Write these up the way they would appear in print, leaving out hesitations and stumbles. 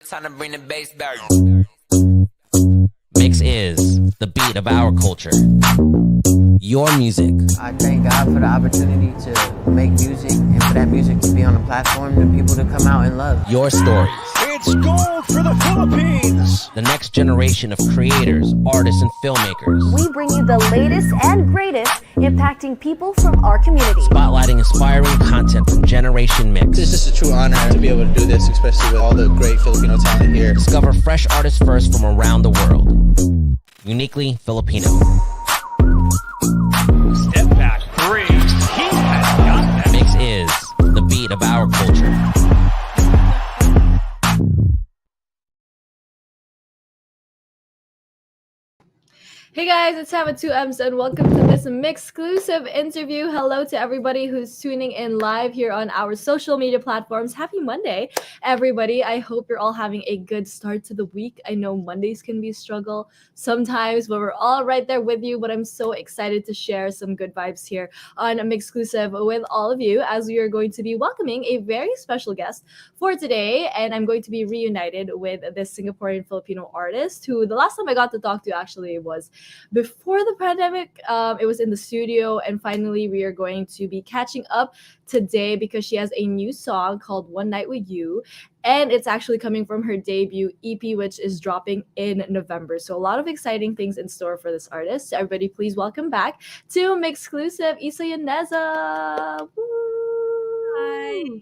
Time to bring the bass back. Mix is the beat of our culture. Your music. I thank God for the opportunity to make music and for that music to be on a platform and people to come out and love. Your stories. It's gold for the Philippines. The next generation of creators, artists, and filmmakers. We bring you the latest and greatest impacting people from our community. Spotlighting inspiring content from Generation Mix. It's just a true honor to be able to do this, especially with all the great Filipino talent here. Discover fresh artists first from around the world. Uniquely Filipino. Step back three. He has got that. Mix is the beat of our culture. Hey guys, it's Hava 2Ms and welcome to this MYXclusive interview. Hello to everybody who's tuning in live here on our social media platforms. Happy Monday, everybody. I hope you're all having a good start to the week. I know Mondays can be a struggle sometimes, but we're all right there with you. But I'm so excited to share some good vibes here on MYXclusive with all of you as we are going to be welcoming a very special guest for today. And I'm going to be reunited with this Singaporean Filipino artist who the last time I got to talk to actually was before the pandemic. It was in the studio, and finally we are going to be catching up today because she has a new song called One Night With You, and it's actually coming from her debut EP, which is dropping in November. So a lot of exciting things in store for this artist. So everybody, please welcome back to MYXclusive, Ysa Yaneza. Woo! Hi. Oh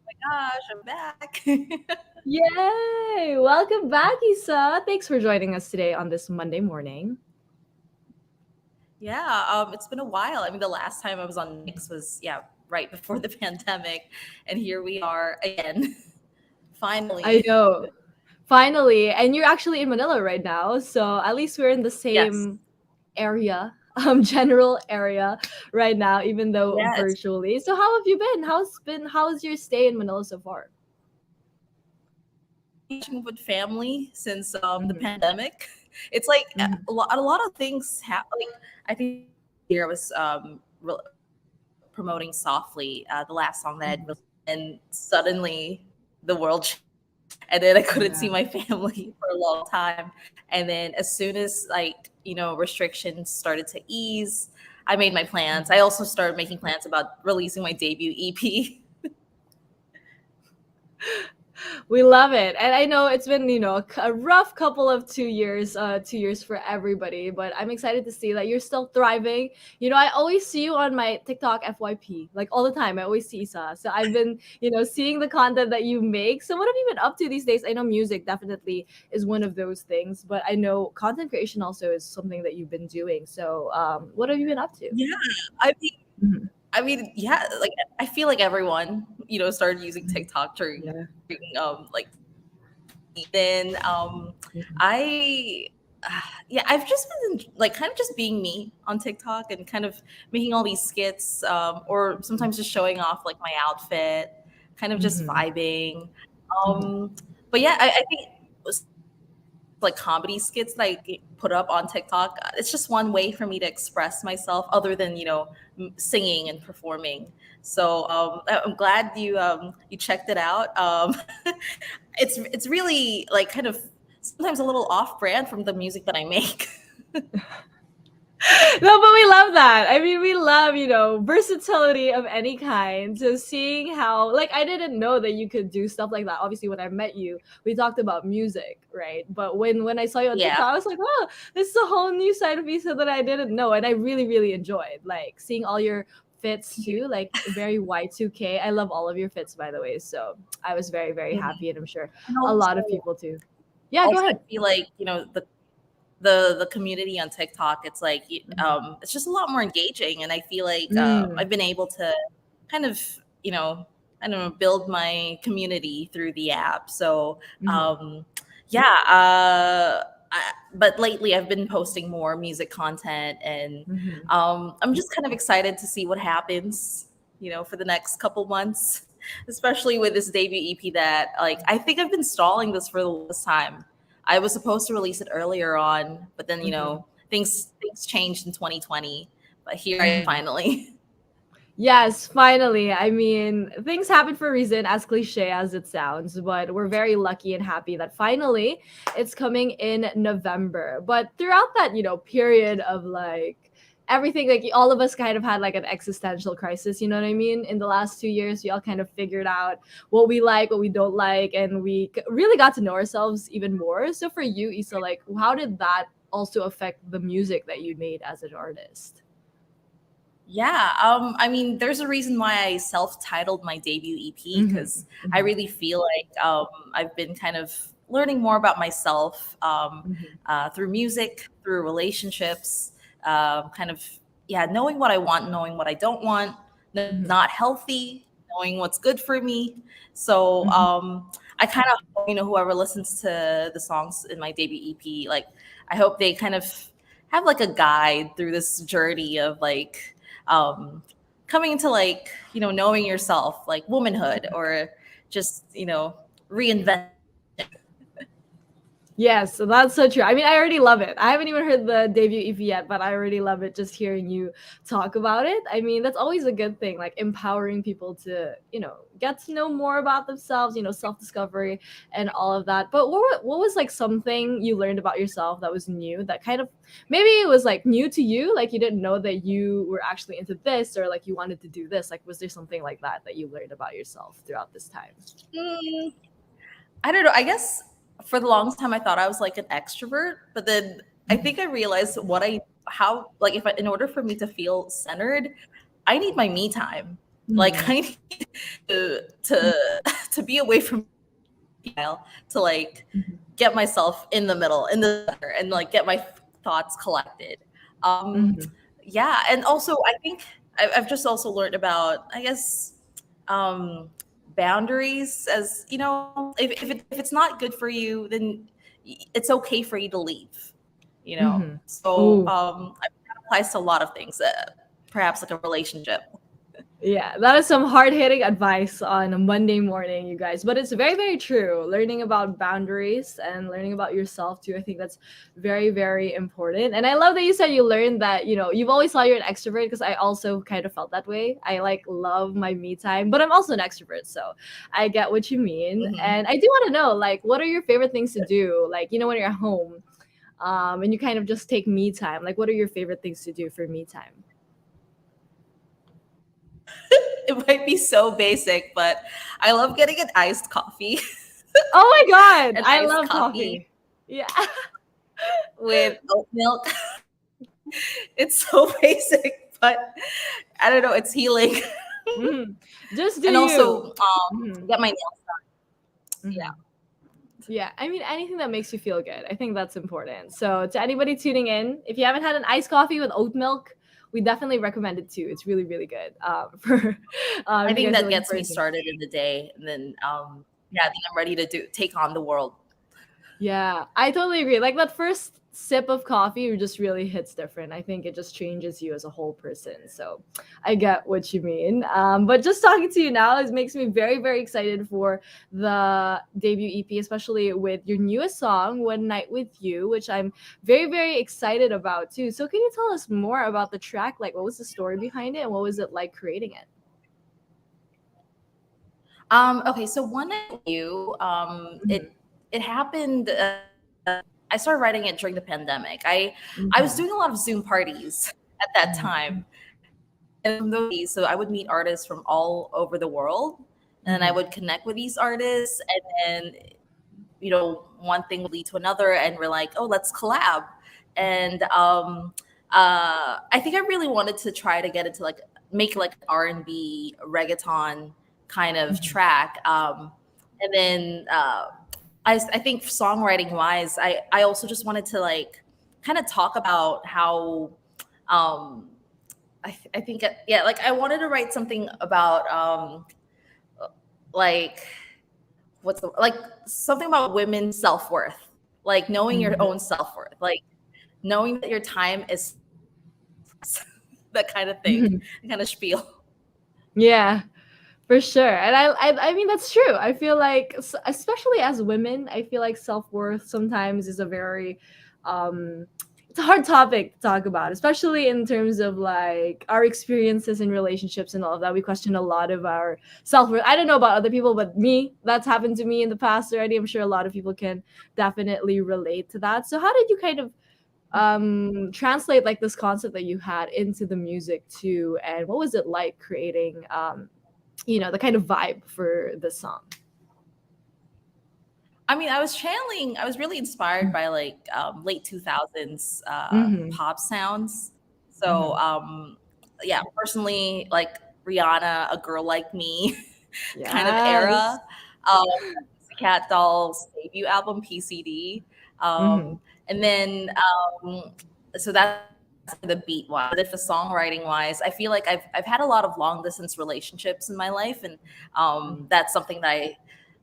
my gosh, I'm back. Yay! Welcome back, Ysa. Thanks for joining us today on this Monday morning. Yeah, it's been a while. I mean, the last time I was on Mix was, right before the pandemic. And here we are again. Finally. I know. Finally. And you're actually in Manila right now. So at least we're in the same area, general area right now, even though virtually. So how have you been? How's your stay in Manila so far? With family since the pandemic. It's like a lot of things happen. Like, I think here I was promoting Softly, the last song that I'd released, and suddenly the world changed. And then I couldn't see my family for a long time. And then as soon as restrictions started to ease, I made my plans. I also started making plans about releasing my debut EP. We love it. And I know it's been, a rough couple of 2 years for everybody, but I'm excited to see that you're still thriving. I always see you on my TikTok FYP, like all the time. I always see Ysa. So I've been, seeing the content that you make. So what have you been up to these days? I know music definitely is one of those things, but I know content creation also is something that you've been doing. So what have you been up to? Yeah, I mean, like I feel like everyone, started using TikTok during then I've just been like kind of just being me on TikTok and kind of making all these skits, or sometimes just showing off like my outfit, kind of just vibing. But yeah, I think it was like comedy skits that I put up on TikTok. It's just one way for me to express myself other than, singing and performing. So I'm glad you checked it out. It's really like kind of sometimes a little off brand from the music that I make. No, but we love that. I mean, we love, versatility of any kind. So seeing how, like, I didn't know that you could do stuff like that. Obviously, when I met you, we talked about music, right? But when I saw you on TikTok, I was like, oh, this is a whole new side of Ysa that I didn't know. And I really, really enjoyed, like, seeing all your fits too, like very Y2K. I love all of your fits, by the way. So I was very, very happy, and I'm sure a lot of people too. Yeah, go ahead. I feel like, the community on TikTok, it's like it's just a lot more engaging, and I feel like I've been able to kind of I don't know, build my community through the app. So but lately I've been posting more music content, and I'm just kind of excited to see what happens for the next couple months, especially with this debut EP that I think I've been stalling this for the longest time. I was supposed to release it earlier on, but then, things changed in 2020. But here I am finally. Yes, finally. I mean, things happen for a reason, as cliche as it sounds, but we're very lucky and happy that finally it's coming in November. But throughout that, period of like everything, like all of us kind of had like an existential crisis, you know what I mean? In the last 2 years, we all kind of figured out what we like, what we don't like, and we really got to know ourselves even more. So for you, Issa, like, how did that also affect the music that you made as an artist? Yeah, I mean, there's a reason why I self-titled my debut EP because I really feel like I've been kind of learning more about myself through music, through relationships, kind of yeah, knowing what I want, knowing what I don't want, not healthy, knowing what's good for me. So I kind of whoever listens to the songs in my debut EP, like I hope they kind of have like a guide through this journey of like coming into like knowing yourself, like womanhood, or just reinvent. Yes, so that's so true. I mean, I already love it. I haven't even heard the debut EP yet, but I already love it just hearing you talk about it. I mean, that's always a good thing, like empowering people to, get to know more about themselves, self-discovery and all of that. But what was like something you learned about yourself that was new, that kind of maybe it was like new to you, like you didn't know that you were actually into this, or like you wanted to do this? Like was there something like that you learned about yourself throughout this time? Mm, I don't know. I guess for the longest time I thought I was like an extrovert, but then I think I realized how like if in order for me to feel centered, I need my me time. Like I need to to be away from while to like get myself in the middle, in the center, and like get my thoughts collected. Um, yeah, and also I think I've just also learned about I guess um, boundaries. As if it's not good for you, then it's okay for you to leave. So Ooh. that applies to a lot of things. Perhaps like a relationship. Yeah, that is some hard-hitting advice on a Monday morning, you guys. But it's very, very true. Learning about boundaries and learning about yourself too. I think that's very, very important. And I love that you said you learned that, you've always thought you're an extrovert, because I also kind of felt that way. I like love my me time, but I'm also an extrovert, so I get what you mean. And I do want to know, like, what are your favorite things to do? Like, when you're at home, and you kind of just take me time. Like, what are your favorite things to do for me time? It might be so basic, but I love getting an iced coffee. Oh my god, An I iced love coffee coffee. Yeah. with oat milk. It's so basic, but I don't know, it's healing. Mhm. Just do And you. also Mhm. get my nails done. Yeah. Mhm. Yeah, I mean anything that makes you feel good. I think that's important. So to anybody tuning in, if you haven't had an iced coffee with oat milk, we definitely recommend it too. It's really, really good. For I if you think guys are that looking gets for me anything. started in the day, and then yeah, then I'm ready to take on the world. Yeah, I totally agree. Like that first sip of coffee just really hits different. I think it just changes you as a whole person. So I get what you mean. But just talking to you now is makes me very, very excited for the debut EP, especially with your newest song, One Night with You, which I'm very, very excited about too. So can you tell us more about the track? Like what was the story behind it and what was it like creating it? Okay, so one night with you, Mhm. it happened. I started writing it during the pandemic. I was Mhm. doing a lot of Zoom parties at that Mhm. time, and from those, so I would meet artists from all over the world, and I Mhm. would connect with these artists, and then one thing would lead to another, and we're like, oh, let's collab. And I think I really wanted to try to get into like make like R&B reggaeton kind of Mhm. track. And then I think songwriting wise, I also just wanted to like kind of talk about how um, I think yeah, like I wanted to write something about like like something about women's self-worth, like knowing your Mhm. own self-worth, like knowing that your time is that kind of thing, Mhm. kind of spiel. Yeah. For sure. And I mean that's true. I feel like especially as women, I feel like self-worth sometimes is a very um it's a hard topic to talk about, especially in terms of like our experiences in relationships and all of that. We question a lot of our self-worth. I don't know about other people, but me, that's happened to me in the past already. I'm sure a lot of people can definitely relate to that. So how did you kind of translate like this concept that you had into the music too, and what was it like creating the kind of vibe for this song? I mean, I was really inspired by like late 2000s Mm-hmm. pop sounds. So, Mm-hmm. yeah, personally, like Rihanna, A Girl Like Me kind of Yes. era. Um, Cat Doll's debut album, PCD. Mm-hmm. And then, so that's the beat wise. But if the songwriting wise, I feel like I've had a lot of long distance relationships in my life. And that's something that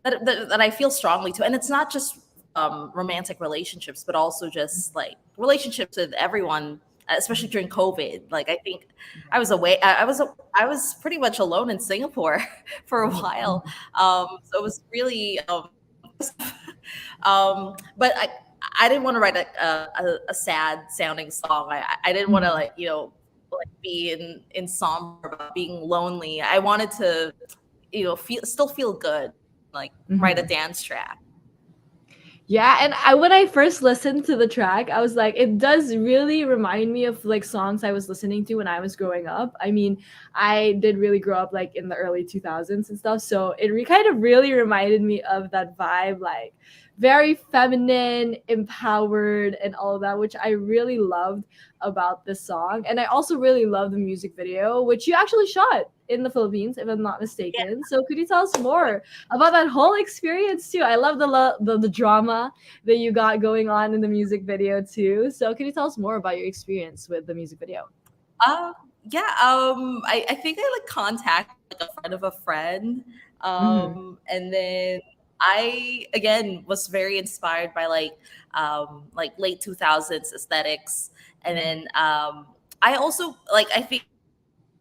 I feel strongly to. And it's not just romantic relationships, but also just like relationships with everyone, especially during COVID. Like I think I was away. I was pretty much alone in Singapore for a while. So it was really. But I didn't want to write a sad sounding song. I didn't want to like like be in somber about being lonely. I wanted to still feel good, like write a Mm-hmm. dance track. Yeah, and when I first listened to the track, I was like, it does really remind me of like songs I was listening to when I was growing up. I mean, I did really grow up like in the early 2000s and stuff, so it kind of really reminded me of that vibe, like very feminine, empowered, and all of that, which I really loved about this song. And I also really love the music video, which you actually shot in the Philippines, if I'm not Yeah. mistaken. So could you tell us more about that whole experience too? I love the drama that you got going on in the music video too. So can you tell us more about your experience with the music video? Uh, yeah. I think I like contact like a friend of a friend. Mm-hmm. And then I again was very inspired by like late 2000s aesthetics. And then I also like I think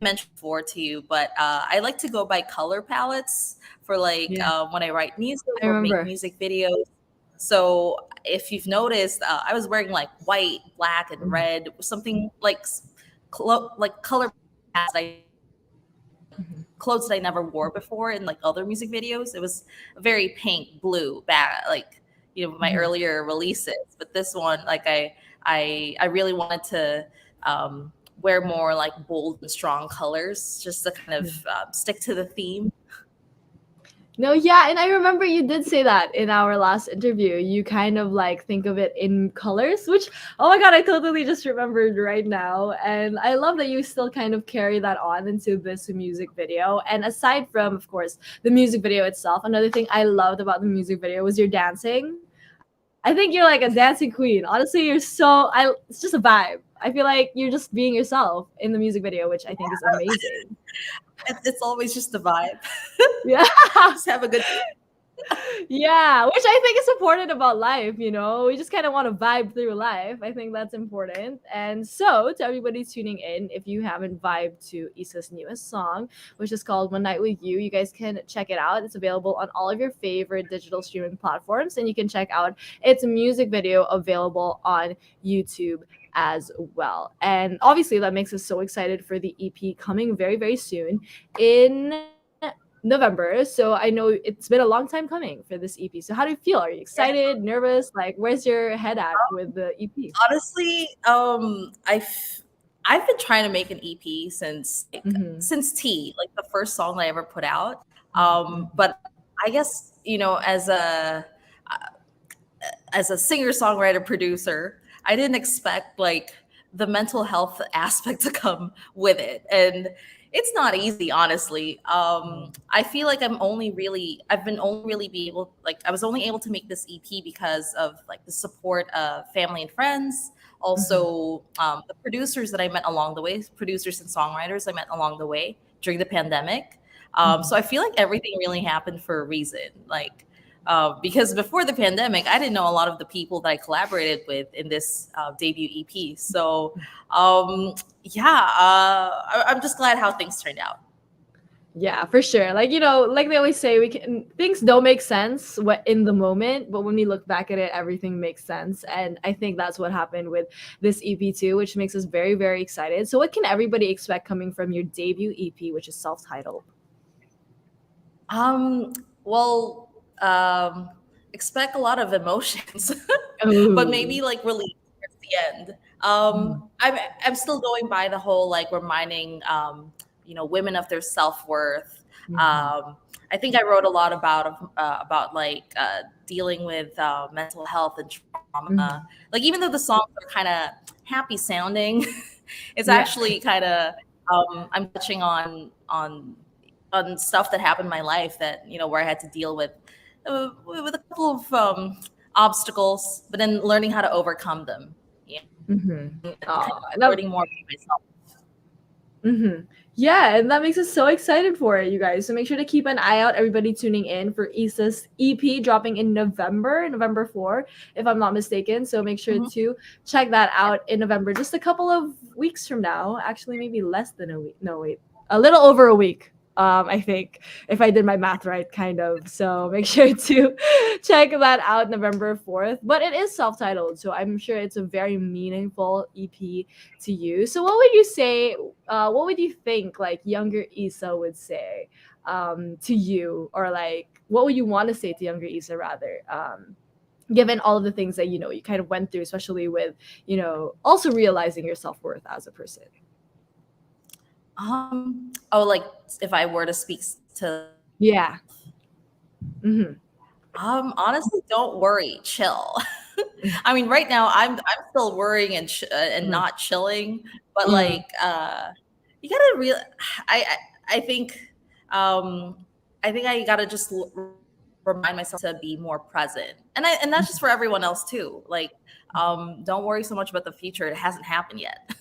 I mentioned before to you, but I like to go by color palettes for like Yeah, when I write music I or make remember. music videos. So if you've noticed, I was wearing like white, black, and Mhm. red, something like like color palettes Mhm. clothes that I never wore before in like other music videos. It was very pink, blue, bad, like my Mhm. earlier releases. But this one, like I really wanted to wear more like bold and strong colors, just to kind of stick to the theme. No, yeah, and I remember you did say that in our last interview. You kind of like think of it in colors, which, oh my God, I totally just remembered right now. And I love that you still kind of carry that on into this music video. And aside from, of course, the music video itself, another thing I loved about the music video was your dancing. I think you're like a dancing queen. Honestly, it's just a vibe. I feel like you're just being yourself in the music video, which I think is amazing. It's always just a vibe. Yeah. Just have a good. Yeah, which I think is important about life, you know. We just kind of want to vibe through life. I think that's important. And so, to everybody tuning in, if you haven't vibed to Isa's newest song, which is called One Night with You, you guys can check it out. It's available on all of your favorite digital streaming platforms, and you can check out its music video available on YouTube as well. And obviously, that makes us so excited for the EP coming very, very soon in November. So I know it's been a long time coming for this EP. So how do you feel? Are you excited, nervous? Like, where's your head at with the EP? Honestly, I've been trying to make an EP Mm-hmm. since T, like the first song that I ever put out. Mm-hmm. But I guess as a singer songwriter producer, I didn't expect like the mental health aspect to come with it, and it's not easy, honestly. I feel like I've been only really be able like I was only able to make this EP because of like the support of family and friends. Mm-hmm. Also, the producers that I met along the way, producers and songwriters I met along the way during the pandemic. Mm-hmm. So I feel like everything really happened for a reason. Like because before the pandemic, I didn't know a lot of the people that I collaborated with in this debut EP. So, yeah, I'm just glad how things turned out. Yeah, for sure. Like, like they always say, we can things don't make sense what in the moment, but when we look back at it, everything makes sense. And I think that's what happened with this EP too, which makes us very, very excited. So what can everybody expect coming from your debut EP, which is self-titled? Um, well, expect a lot of emotions, but maybe Ooh. like relief towards the end. I'm still going by the whole like reminding women of their self worth. Mhm. I think I wrote a lot about like dealing with mental health and trauma. Mhm. Like even though the songs are kind of happy sounding, it's Yeah. actually kind of I'm touching on stuff that happened in my life that where I had to deal with a couple of obstacles, but then learning how to overcome them. Yeah, Mhm. and kind Oh, of learning more about myself. Yeah, and that makes us so excited for it, you guys. So make sure to keep an eye out, everybody tuning in for Issa's EP dropping in November 4, if I'm not mistaken. So make sure Mhm. to check that out in November, just a couple of weeks from now. Actually, maybe less than a week. No, wait, a little over a week. I think if I did my math right, kind of. So make sure to check that out November 4th. But it is self-titled, so I'm sure it's a very meaningful EP to you. So what would you say, what would you think like younger Isa would say to you, or like what would you want to say to younger Isa rather, given all of the things that you kind of went through, especially with also realizing your self-worth as a person? Oh, like if I were to speak to, Yeah. Hmm. honestly, don't worry, chill. I mean, right now I'm still worrying and Hmm. not chilling, but Hmm. like you gotta real. I I think I gotta just remind myself to be more present, and that's just for everyone else too. Like, don't worry so much about the future; it hasn't happened yet.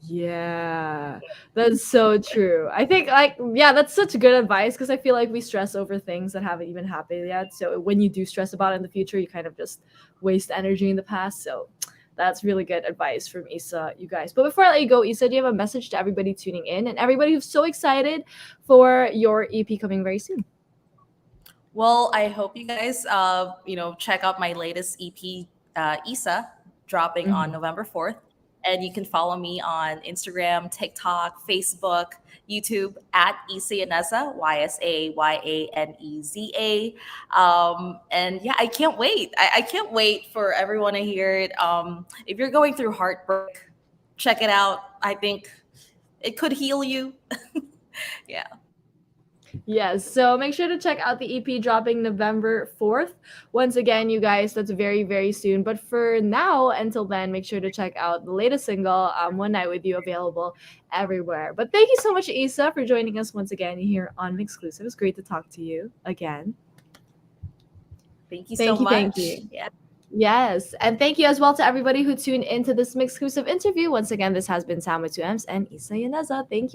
Yeah, that's so true. I think, like, yeah, that's such good advice because I feel like we stress over things that haven't even happened yet. So when you do stress about it in the future, you kind of just waste energy in the past. So that's really good advice from Isa, you guys. But before I let you go, Isa, do you have a message to everybody tuning in and everybody who's so excited for your EP coming very soon? Well, I hope you guys, check out my latest EP, Isa, dropping on Mhm. November 4th. And you can follow me on Instagram, TikTok, Facebook, YouTube at Ysa Yaneza, YSAYANEZA. And yeah, I can't wait. I can't wait for everyone to hear it. If you're going through heartbreak, check it out. I think it could heal you. Yeah. Yes, so make sure to check out the EP dropping November 4th. Once again, you guys, that's very, very soon. But for now, until then, make sure to check out the latest single, One Night With You, available everywhere. But thank you so much, Isa, for joining us once again here on MYXclusive. It's great to talk to you again. Thank you so Thank you, thank much. you. Yeah. Yes, and thank you as well to everybody who tuned into this MYXclusive interview. Once again, this has been Sam with 2Ms and Ysa Yaneza. Thank you.